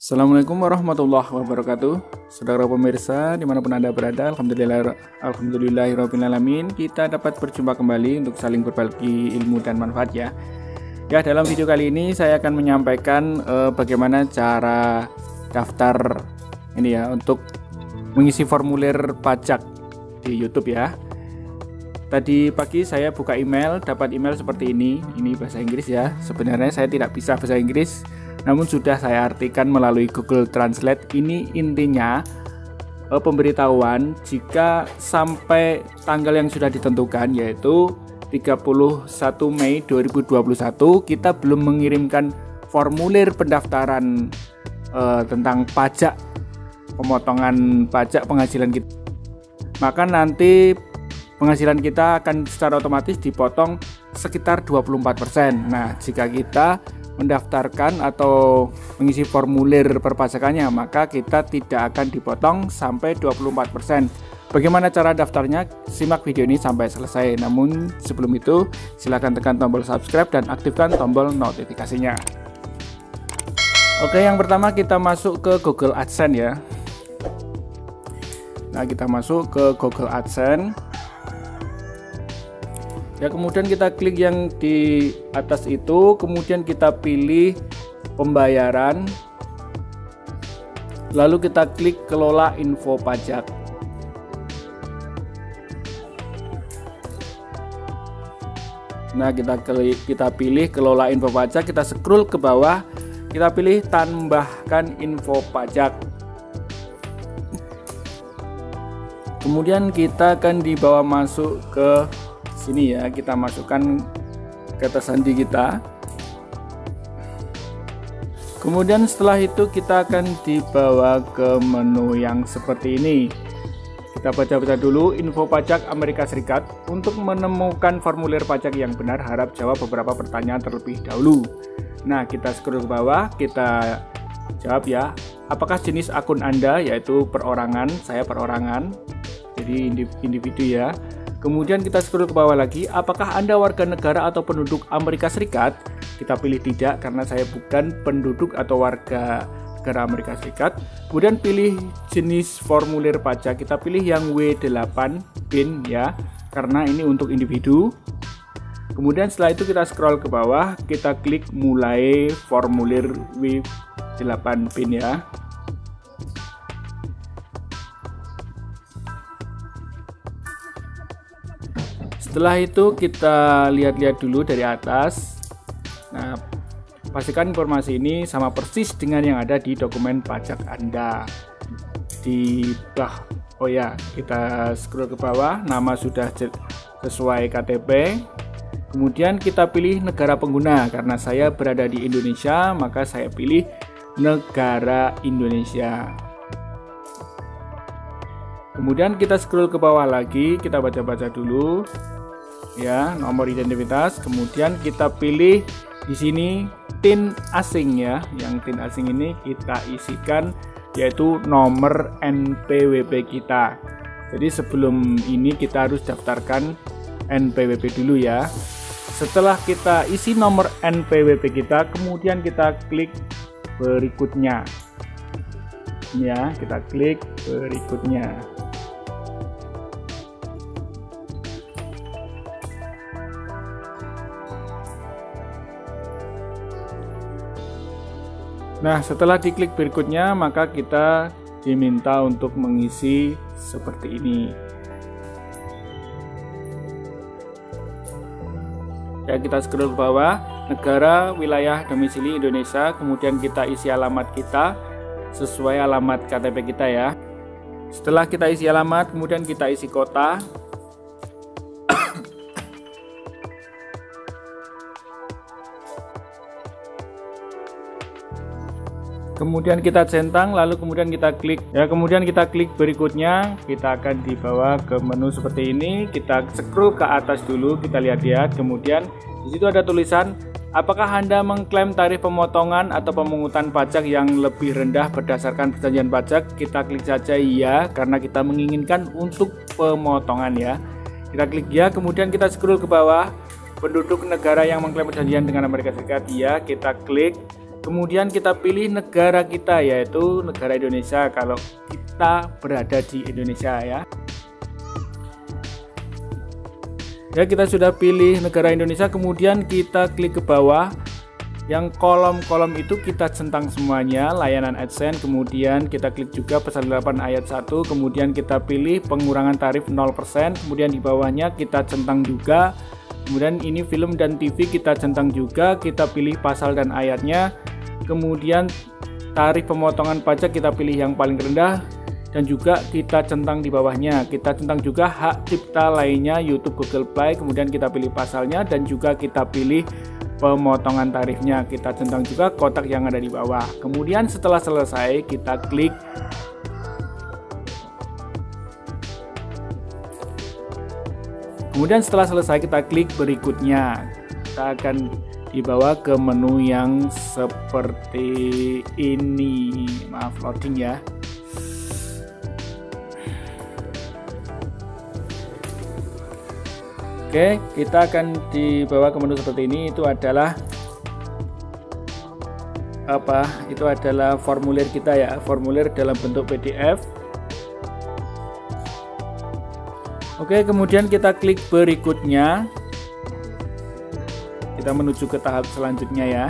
Assalamualaikum warahmatullahi wabarakatuh. Saudara pemirsa dimanapun Anda berada, Alhamdulillahirrahmanirrahim, kita dapat berjumpa kembali untuk saling berbagi ilmu dan manfaat ya. Dalam video kali ini saya akan menyampaikan bagaimana cara daftar ini ya untuk mengisi formulir pajak di YouTube ya. Tadi pagi saya buka email, dapat email seperti ini bahasa Inggris ya. Sebenarnya saya tidak bisa bahasa Inggris, namun sudah saya artikan melalui Google Translate. Ini intinya pemberitahuan jika sampai tanggal yang sudah ditentukan, yaitu 31 Mei 2021 kita belum mengirimkan formulir pendaftaran tentang pajak, pemotongan pajak penghasilan kita, maka nanti penghasilan kita akan secara otomatis dipotong sekitar 24%. Nah, jika kita mendaftarkan atau mengisi formulir perpajakannya, maka kita tidak akan dipotong sampai 24%. Bagaimana cara daftarnya? Simak video ini sampai selesai. Namun sebelum itu, silakan tekan tombol subscribe dan aktifkan tombol notifikasinya. Oke, yang pertama kita masuk ke Google AdSense ya. Nah, kita masuk ke Google AdSense. Ya, kemudian kita klik yang di atas itu, kemudian kita pilih pembayaran, lalu kita klik kelola info pajak. Nah, kita pilih kelola info pajak, kita scroll ke bawah, kita pilih tambahkan info pajak. Kemudian kita akan dibawa masuk ke sini ya, kita masukkan kata sandi kita. Kemudian setelah itu kita akan dibawa ke menu yang seperti ini. Kita baca-baca dulu info pajak Amerika Serikat. Untuk menemukan formulir pajak yang benar, harap jawab beberapa pertanyaan terlebih dahulu. Nah, kita scroll ke bawah, kita jawab ya. Apakah jenis akun Anda? Yaitu perorangan, saya perorangan, jadi individu ya. Kemudian kita scroll ke bawah lagi, apakah Anda warga negara atau penduduk Amerika Serikat? Kita pilih tidak karena saya bukan penduduk atau warga negara Amerika Serikat. Kemudian pilih jenis formulir pajak, kita pilih yang W8 PIN ya, karena ini untuk individu. Kemudian setelah itu kita scroll ke bawah, kita klik mulai formulir W8 PIN ya. Setelah itu kita lihat-lihat dulu dari atas. Nah, pastikan informasi ini sama persis dengan yang ada di dokumen pajak Anda. Kita scroll ke bawah, nama sudah sesuai KTP. Kemudian kita pilih negara pengguna, karena saya berada di Indonesia, maka saya pilih negara Indonesia. Kemudian kita scroll ke bawah lagi, kita baca-baca dulu ya, nomor identitas. Kemudian kita pilih di sini TIN asing ya. Yang TIN asing ini kita isikan, yaitu nomor NPWP kita. Jadi sebelum ini kita harus daftarkan NPWP dulu ya. Setelah kita isi nomor NPWP kita, kemudian kita klik berikutnya ya, kita klik berikutnya. Nah, setelah diklik berikutnya, maka kita diminta untuk mengisi seperti ini. Ya, kita scroll ke bawah, negara, wilayah, domisili Indonesia, kemudian kita isi alamat kita sesuai alamat KTP kita ya. Setelah kita isi alamat, kemudian kita isi kota. Kemudian kita centang, lalu kemudian kita klik ya, kemudian kita klik berikutnya, kita akan dibawa ke menu seperti ini. Kita scroll ke atas dulu, kita lihat-lihat. Kemudian di situ ada tulisan, apakah Anda mengklaim tarif pemotongan atau pemungutan pajak yang lebih rendah berdasarkan perjanjian pajak? Kita klik saja iya, karena kita menginginkan untuk pemotongan ya. Kita klik ya, kemudian kita scroll ke bawah, penduduk negara yang mengklaim perjanjian dengan Amerika Serikat, iya, kita klik. Kemudian kita pilih negara kita, yaitu negara Indonesia kalau kita berada di Indonesia ya. Ya, kita sudah pilih negara Indonesia, kemudian kita klik ke bawah. Yang kolom-kolom itu kita centang semuanya, layanan AdSense, kemudian kita klik juga pasal 8 ayat 1, kemudian kita pilih pengurangan tarif 0%, kemudian di bawahnya kita centang juga. Kemudian ini film dan TV kita centang juga, kita pilih pasal dan ayatnya. Kemudian tarif pemotongan pajak kita pilih yang paling rendah dan juga kita centang di bawahnya. Kita centang juga hak cipta lainnya YouTube, Google Play, kemudian kita pilih pasalnya dan juga kita pilih pemotongan tarifnya. Kita centang juga kotak yang ada di bawah. Kemudian setelah selesai kita klik kita klik berikutnya. Kita akan dibawa ke menu yang seperti ini. Maaf loading ya. Oke, kita akan dibawa ke menu seperti ini. Itu adalah apa? Itu adalah formulir kita ya, formulir dalam bentuk PDF. Oke, kemudian kita klik berikutnya. Kita menuju ke tahap selanjutnya ya.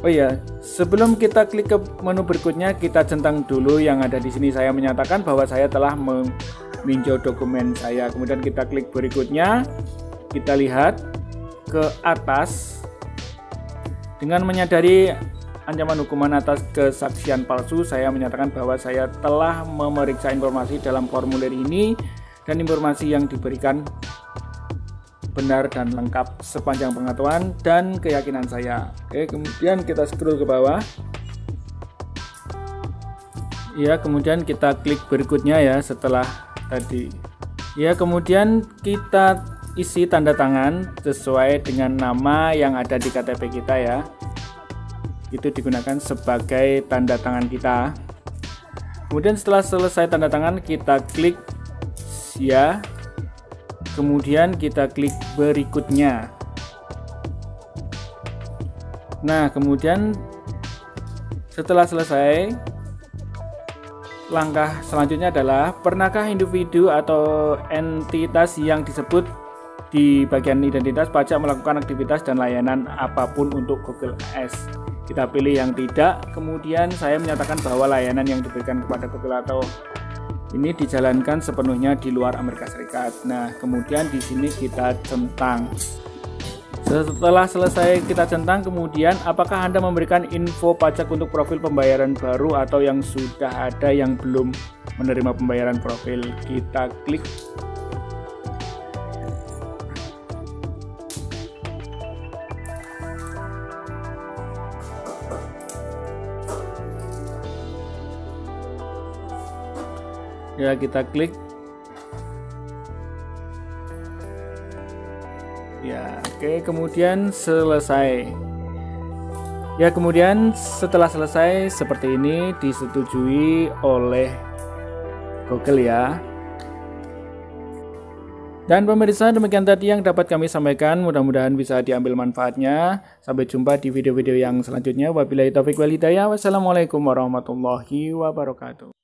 Oh iya, sebelum kita klik ke menu berikutnya, kita centang dulu yang ada di sini. Saya menyatakan bahwa saya telah meninjau dokumen saya. Kemudian kita klik berikutnya. Kita lihat ke atas. Dengan menyadari ancaman hukuman atas kesaksian palsu, saya menyatakan bahwa saya telah memeriksa informasi dalam formulir ini dan informasi yang diberikan benar dan lengkap sepanjang pengetahuan dan keyakinan saya. Oke, kemudian kita scroll ke bawah. Ya, kemudian kita klik berikutnya ya setelah tadi. Ya, kemudian kita isi tanda tangan sesuai dengan nama yang ada di KTP kita ya. Itu digunakan sebagai tanda tangan kita. Kemudian setelah selesai tanda tangan kita klik ya, kemudian kita klik berikutnya. Nah, kemudian setelah selesai, langkah selanjutnya adalah pernahkah individu atau entitas yang disebut di bagian identitas pajak melakukan aktivitas dan layanan apapun untuk Google Ads. Kita pilih yang tidak, kemudian saya menyatakan bahwa layanan yang diberikan kepada Google atau ini dijalankan sepenuhnya di luar Amerika Serikat. Nah, kemudian di sini kita centang. Setelah selesai kita centang, kemudian apakah Anda memberikan info pajak untuk profil pembayaran baru atau yang sudah ada yang belum menerima pembayaran profil. Kita klik. Ya, kita klik. Ya, oke, kemudian selesai. Ya, kemudian setelah selesai seperti ini disetujui oleh Google ya. Dan pemirsa, demikian tadi yang dapat kami sampaikan. Mudah-mudahan bisa diambil manfaatnya. Sampai jumpa di video-video yang selanjutnya. Wabillahi taufiq wal hidayah. Wassalamualaikum warahmatullahi wabarakatuh.